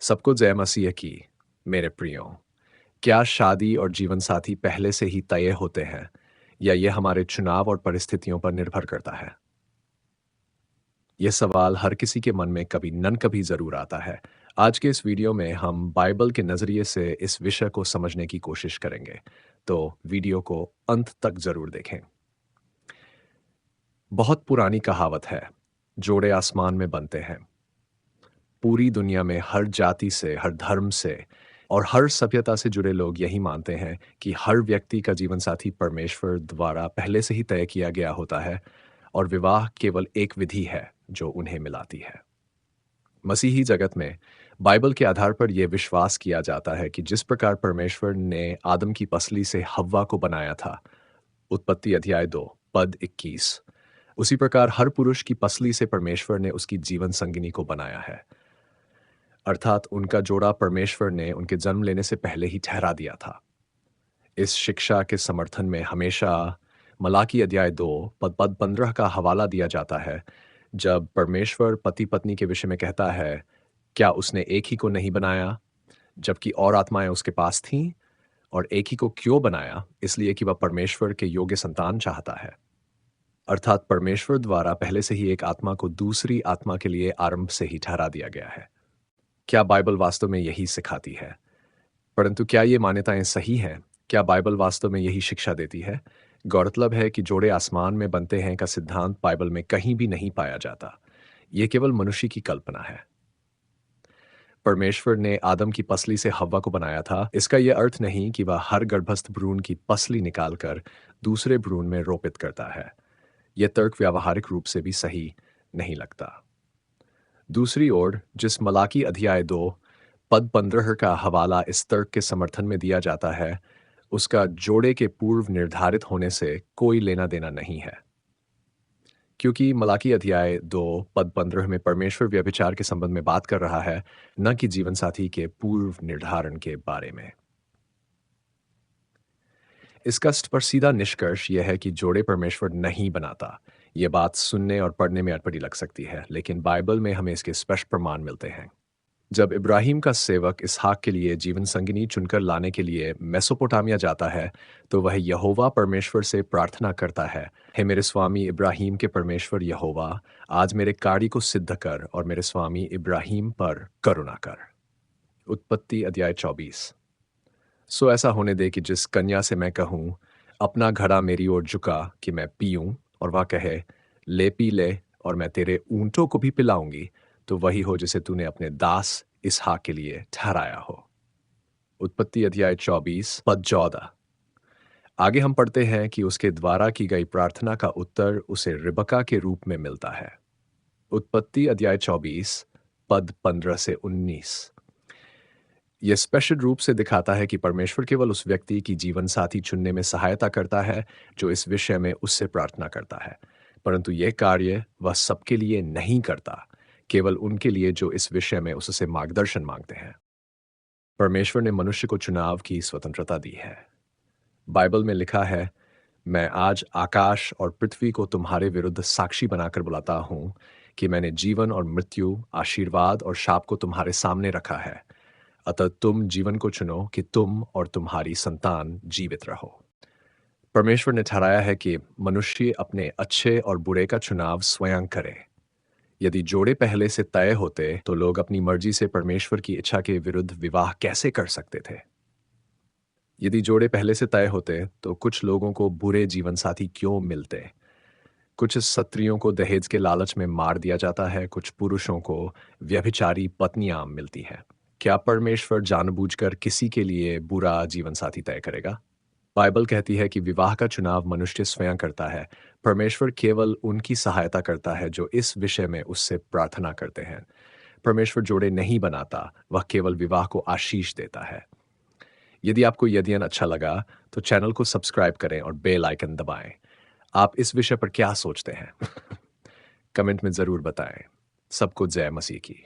सबको जय मसीह की। मेरे प्रियो, क्या शादी और जीवन साथी पहले से ही तय होते हैं या ये हमारे चुनाव और परिस्थितियों पर निर्भर करता है? यह सवाल हर किसी के मन में कभी न कभी जरूर आता है। आज के इस वीडियो में हम बाइबल के नजरिए से इस विषय को समझने की कोशिश करेंगे, तो वीडियो को अंत तक जरूर देखें। बहुत पुरानी कहावत है, जोड़े आसमान में बनते हैं। पूरी दुनिया में हर जाति से, हर धर्म से और हर सभ्यता से जुड़े लोग यही मानते हैं कि हर व्यक्ति का जीवन साथी परमेश्वर द्वारा पहले से ही तय किया गया होता है और विवाह केवल एक विधि है जो उन्हें मिलाती है। मसीही जगत में बाइबल के आधार पर यह विश्वास किया जाता है कि जिस प्रकार परमेश्वर ने आदम की पसली से हव्वा को बनाया था, उत्पत्ति अध्याय 2 पद 21, उसी प्रकार हर पुरुष की पसली से परमेश्वर ने उसकी जीवन संगिनी को बनाया है। अर्थात उनका जोड़ा परमेश्वर ने उनके जन्म लेने से पहले ही ठहरा दिया था। इस शिक्षा के समर्थन में हमेशा मलाकी अध्याय 2 पद पद 15 का हवाला दिया जाता है, जब परमेश्वर पति पत्नी के विषय में कहता है, क्या उसने एक ही को नहीं बनाया, जबकि और आत्माएं उसके पास थीं, और एक ही को क्यों बनाया, इसलिए कि वह परमेश्वर के योग्य संतान चाहता है। अर्थात परमेश्वर द्वारा पहले से ही एक आत्मा को दूसरी आत्मा के लिए आरंभ से ही ठहरा दिया गया है। क्या बाइबल वास्तव में यही सिखाती है? परंतु क्या ये मान्यताएं सही हैं? क्या बाइबल वास्तव में यही शिक्षा देती है? गौरतलब है कि जोड़े आसमान में बनते हैं का सिद्धांत बाइबल में कहीं भी नहीं पाया जाता। ये केवल मनुष्य की कल्पना है। परमेश्वर ने आदम की पसली से हव्वा को बनाया था, इसका यह अर्थ नहीं कि वह हर गर्भस्थ भ्रूण की पसली निकालकर दूसरे भ्रूण में रोपित करता है। यह तर्क व्यावहारिक रूप से भी सही नहीं लगता। दूसरी ओर, जिस मलाकी अध्याय 2 पद 15 का हवाला इस तर्क के समर्थन में दिया जाता है, उसका जोड़े के पूर्व निर्धारित होने से कोई लेना देना नहीं है। क्योंकि मलाकी अध्याय 2 पद 15 में परमेश्वर व्यभिचार के संबंध में बात कर रहा है, न कि जीवन साथी के पूर्व निर्धारण के बारे में। इसका सीधा निष्कर्ष यह है कि जोड़े परमेश्वर नहीं बनाता। यह बात सुनने और पढ़ने में अटपटी लग सकती है, लेकिन बाइबल में हमें इसके स्पष्ट प्रमाण मिलते हैं। जब इब्राहिम का सेवक इसहाक के लिए जीवन संगिनी चुनकर लाने के लिए मेसोपोटामिया जाता है, तो वह यहोवा परमेश्वर से प्रार्थना करता है, हे मेरे स्वामी इब्राहिम के परमेश्वर यहोवा, आज मेरे कार्य को सिद्ध कर और मेरे स्वामी इब्राहिम पर करुणा कर। उत्पत्ति अध्याय 24। सो ऐसा होने दे कि जिस कन्या से मैं कहूँ, अपना घड़ा मेरी ओर झुका कि मैं पीऊँ, और वह कहे, ले पी ले, और मैं तेरे ऊँटों को भी पिलाऊंगी, तो वही हो जिसे तूने अपने दास इसहाक के लिए ठहराया हो। उत्पत्ति अध्याय 24 पद 14। आगे हम पढ़ते हैं कि उसके द्वारा की गई प्रार्थना का उत्तर उसे रिबका के रूप में मिलता है। उत्पत्ति अध्याय 24 पद 15 से 19। यह स्पष्ट रूप से दिखाता है कि परमेश्वर केवल उस व्यक्ति की जीवन साथी चुनने में सहायता करता है जो इस विषय में उससे प्रार्थना करता है, परंतु यह कार्य वह सबके लिए नहीं करता, केवल उनके लिए जो इस विषय में उससे मार्गदर्शन मांगते हैं। परमेश्वर ने मनुष्य को चुनाव की स्वतंत्रता दी है। बाइबल में लिखा है, मैं आज आकाश और पृथ्वी को तुम्हारे विरुद्ध साक्षी बनाकर बुलाता हूं कि मैंने जीवन और मृत्यु, आशीर्वाद और शाप को तुम्हारे सामने रखा है। अतः तुम जीवन को चुनो कि तुम और तुम्हारी संतान जीवित रहो। परमेश्वर ने ठहराया है कि मनुष्य अपने अच्छे और बुरे का चुनाव स्वयं करे। यदि जोड़े पहले से तय होते तो लोग अपनी मर्जी से परमेश्वर की इच्छा के विरुद्ध विवाह कैसे कर सकते थे? यदि जोड़े पहले से तय होते तो कुछ लोगों को बुरे जीवन साथी क्यों मिलते? कुछ स्त्रियों को दहेज के लालच में मार दिया जाता है, कुछ पुरुषों को व्यभिचारी पत्नियां मिलती हैं। क्या परमेश्वर जानबूझकर किसी के लिए बुरा जीवन साथी तय करेगा? बाइबल कहती है कि विवाह का चुनाव मनुष्य स्वयं करता है। परमेश्वर केवल उनकी सहायता करता है जो इस विषय में उससे प्रार्थना करते हैं। परमेश्वर जोड़े नहीं बनाता, वह केवल विवाह को आशीष देता है। यदि आपको यह अध्ययन अच्छा लगा तो चैनल को सब्सक्राइब करें और बेल आइकन दबाएं। आप इस विषय पर क्या सोचते हैं? कमेंट में जरूर बताएं। सबको जय मसीह की।